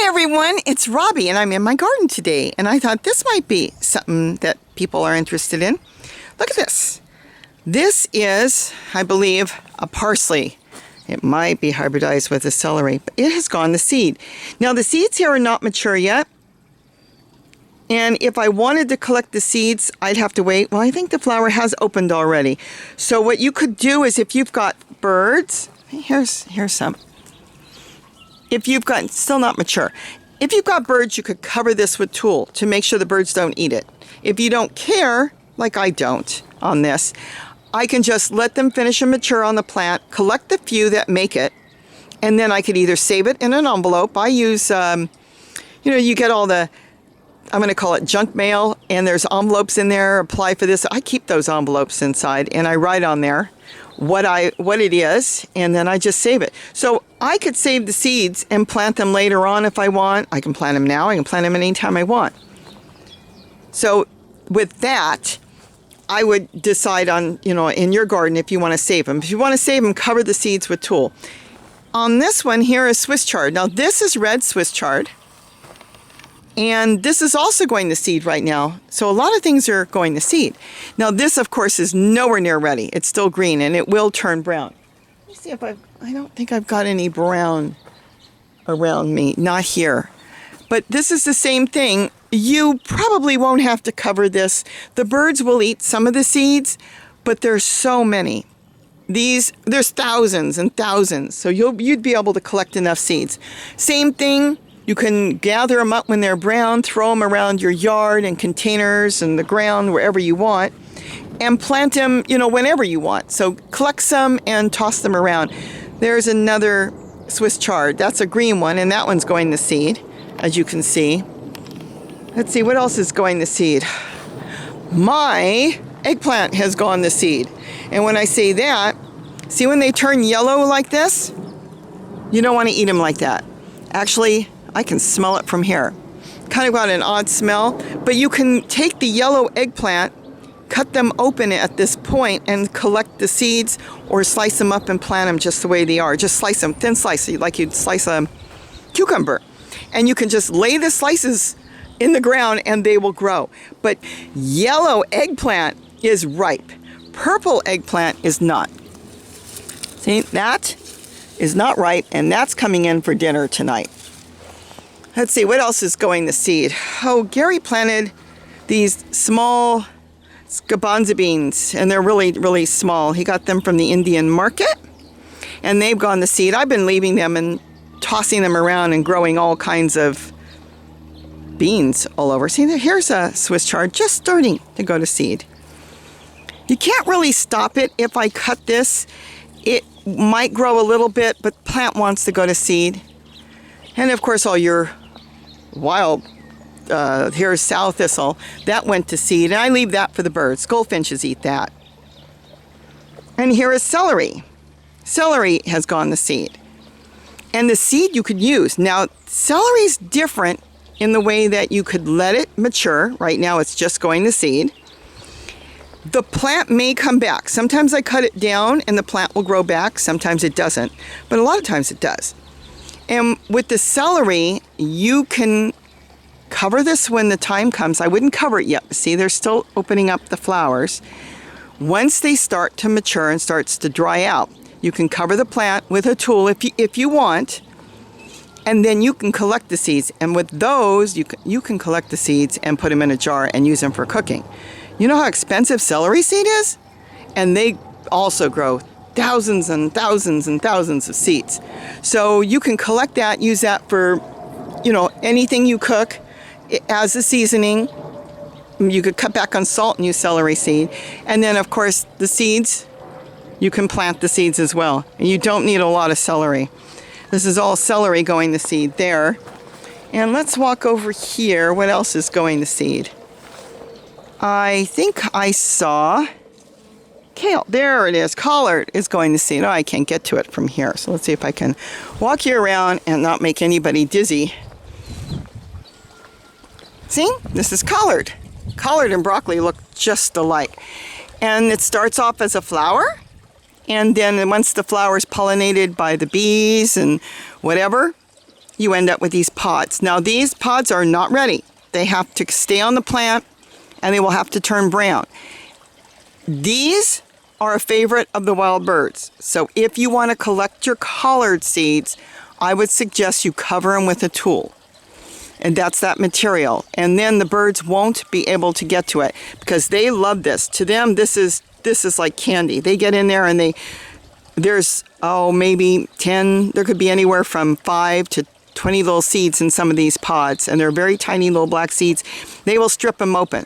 everyone, it's Robbie and I'm in my garden today, and I thought this might be something that people are interested in. Look at this. This is, I believe, a parsley. It might be hybridized with a celery, but it has gone to seed. Now the seeds here are not mature yet, and if I wanted to collect the seeds, I'd have to wait. Well, I think the flower has opened already. So what you could do is, if you've got birds, here's some. If you've got, still not mature. If you've got birds, you could cover this with tulle to make sure the birds don't eat it. If you don't care, like I don't on this, I can just let them finish and mature on the plant, collect the few that make it, and then I could either save it in an envelope. I use, you get all the, I'm going to call it junk mail, and there's envelopes in there, apply for this. I keep those envelopes inside, and I write on there what it is, and then I just save it. So I could save the seeds and plant them later on if I want. I can plant them now. I can plant them anytime I want. So with that, I would decide on, in your garden if you want to save them. If you want to save them, cover the seeds with tulle. On this one here is Swiss chard. Now this is red Swiss chard. And this is also going to seed right now. So a lot of things are going to seed. Now this, of course, is nowhere near ready. It's still green and it will turn brown. Let me see if I don't think I've got any brown around me. Not here. But this is the same thing. You probably won't have to cover this. The birds will eat some of the seeds, but there's so many. There's thousands and thousands. So you'd be able to collect enough seeds. Same thing. You can gather them up when they're brown, throw them around your yard in containers and the ground, wherever you want, and plant them, whenever you want. So collect some and toss them around. There's another Swiss chard. That's a green one, and that one's going to seed, as you can see. Let's see, what else is going to seed? My eggplant has gone to seed. And when I say that, see when they turn yellow like this? You don't want to eat them like that. Actually, I can smell it from here. Kind of got an odd smell, but you can take the yellow eggplant, cut them open at this point, and collect the seeds, or slice them up and plant them just the way they are. Just slice them, thin slice, like you'd slice a cucumber. And you can just lay the slices in the ground and they will grow. But yellow eggplant is ripe. Purple eggplant is not. See, that is not ripe, and that's coming in for dinner tonight. Let's see, what else is going to seed? Oh, Gary planted these small scabanza beans, and they're really, really small. He got them from the Indian market, and they've gone to seed. I've been leaving them and tossing them around and growing all kinds of beans all over. See, here's a Swiss chard just starting to go to seed. You can't really stop it. If I cut this, it might grow a little bit, but plant wants to go to seed. And of course, all your wild, here's sow thistle, that went to seed, and I leave that for the birds. Goldfinches eat that. And here is celery. Celery has gone to seed. And the seed you could use. Now, celery's different in the way that you could let it mature. Right now, it's just going to seed. The plant may come back. Sometimes I cut it down and the plant will grow back. Sometimes it doesn't, but a lot of times it does. And with the celery, you can cover this when the time comes. I wouldn't cover it yet. See, they're still opening up the flowers. Once they start to mature and starts to dry out, you can cover the plant with a tulle if you want, and then you can collect the seeds. And with those, you can collect the seeds and put them in a jar and use them for cooking. You know how expensive celery seed is? And they also grow thousands and thousands and thousands of seeds. So you can collect that, use that for, anything you cook as a seasoning. You could cut back on salt and use celery seed. And then, of course, the seeds, you can plant the seeds as well. And you don't need a lot of celery. This is all celery going to seed there. And let's walk over here. What else is going to seed? I think I saw kale. There it is. Collard is going to seed. Oh, I can't get to it from here. So let's see if I can walk you around and not make anybody dizzy. See? This is collard. Collard and broccoli look just alike. And it starts off as a flower. And then once the flower is pollinated by the bees and whatever, you end up with these pods. Now these pods are not ready. They have to stay on the plant and they will have to turn brown. These are a favorite of the wild birds. So if you want to collect your collard seeds, I would suggest you cover them with a tool. And that's that material. And then the birds won't be able to get to it because they love this. To them, this is like candy. They get in there and there's maybe 10, there could be anywhere from 5 to 20 little seeds in some of these pods, and they're very tiny little black seeds. They will strip them open.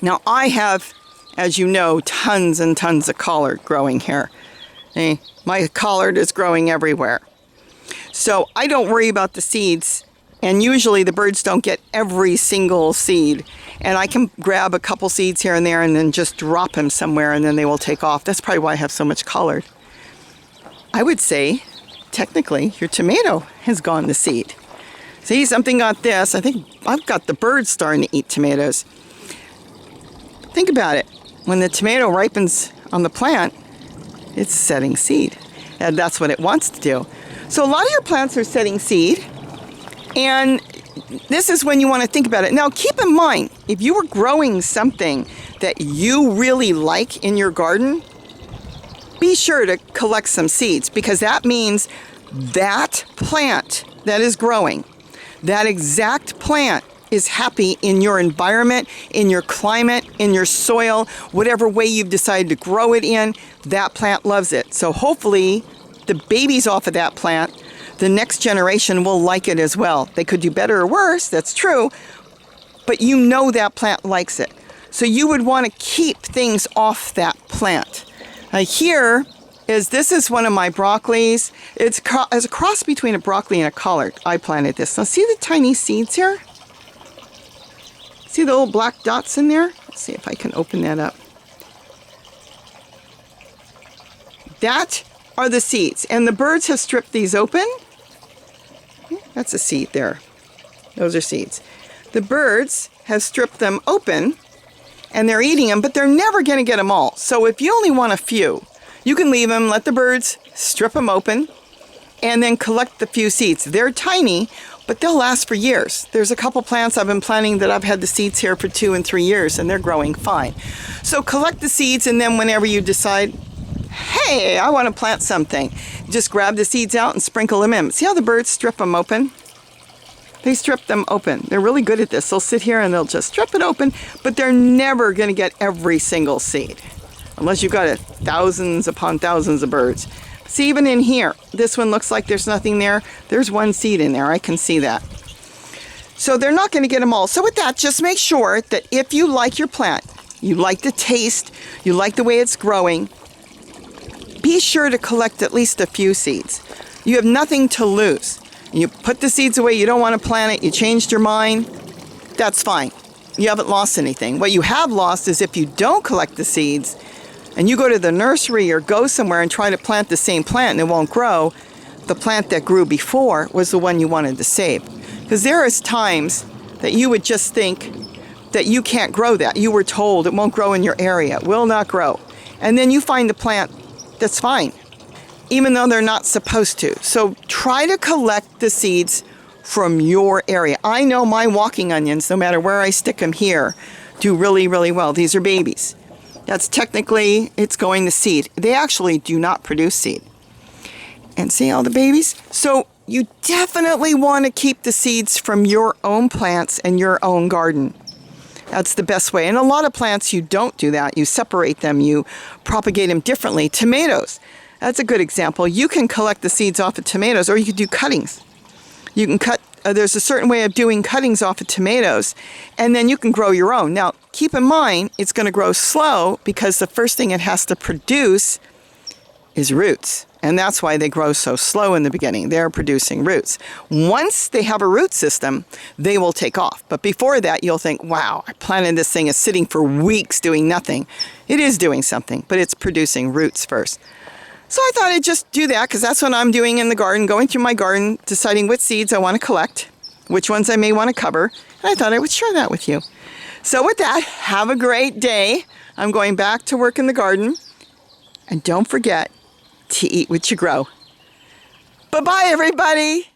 Now I have, as you know, tons and tons of collard growing here. My collard is growing everywhere. So I don't worry about the seeds, and usually the birds don't get every single seed. And I can grab a couple seeds here and there and then just drop them somewhere and then they will take off. That's probably why I have so much collard. I would say, technically, your tomato has gone to seed. See, something got this. I think I've got the birds starting to eat tomatoes. Think about it. When the tomato ripens on the plant, it's setting seed. And that's what it wants to do. So a lot of your plants are setting seed. And this is when you want to think about it. Now, keep in mind, if you were growing something that you really like in your garden, be sure to collect some seeds, because that means that plant that is growing, that exact plant is happy in your environment, in your climate, in your soil, whatever way you've decided to grow it in, that plant loves it. So hopefully the babies off of that plant, the next generation will like it as well. They could do better or worse, that's true, but you know that plant likes it. So you would want to keep things off that plant. This is one of my broccolis. It's a cross between a broccoli and a collard. I planted this. Now see the tiny seeds here? See the little black dots in there? Let's see if I can open that up. That are the seeds. And the birds have stripped these open. That's a seed there. Those are seeds. The birds have stripped them open and they're eating them, but they're never going to get them all. So if you only want a few, you can leave them, let the birds strip them open, and then collect the few seeds. They're tiny, but they'll last for years. There's a couple plants I've been planting that I've had the seeds here for 2 and 3 years, and they're growing fine. So collect the seeds, and then whenever you decide, hey, I want to plant something, just grab the seeds out and sprinkle them in. See how the birds strip them open? They strip them open. They're really good at this. They'll sit here and they'll just strip it open, but they're never going to get every single seed, unless you've got thousands upon thousands of birds. See, even in here, this one looks like there's nothing there. There's one seed in there. I can see that. So they're not going to get them all. So with that, just make sure that if you like your plant, you like the taste, you like the way it's growing, be sure to collect at least a few seeds. You have nothing to lose. You put the seeds away, you don't want to plant it, you changed your mind, that's fine. You haven't lost anything. What you have lost is if you don't collect the seeds and you go to the nursery or go somewhere and try to plant the same plant and it won't grow, the plant that grew before was the one you wanted to save. Because there is times that you would just think that you can't grow that. You were told it won't grow in your area, it will not grow. And then you find a plant that's fine, even though they're not supposed to. So try to collect the seeds from your area. I know my walking onions, no matter where I stick them here, do really, really well. These are babies. That's technically, it's going to seed. They actually do not produce seed. And see all the babies? So you definitely want to keep the seeds from your own plants and your own garden. That's the best way. And a lot of plants, you don't do that. You separate them. You propagate them differently. Tomatoes, that's a good example. You can collect the seeds off of tomatoes, or you can do cuttings. You can cut, there's a certain way of doing cuttings off of tomatoes, and then you can grow your own. Now, keep in mind, it's going to grow slow because the first thing it has to produce is roots. And that's why they grow so slow in the beginning. They're producing roots. Once they have a root system, they will take off. But before that, you'll think, wow, I planted this thing, it's sitting for weeks doing nothing. It is doing something, but it's producing roots first. So I thought I'd just do that because that's what I'm doing in the garden, going through my garden, deciding what seeds I want to collect, which ones I may want to cover. And I thought I would share that with you. So with that, have a great day. I'm going back to work in the garden. And don't forget to eat what you grow. Bye-bye, everybody.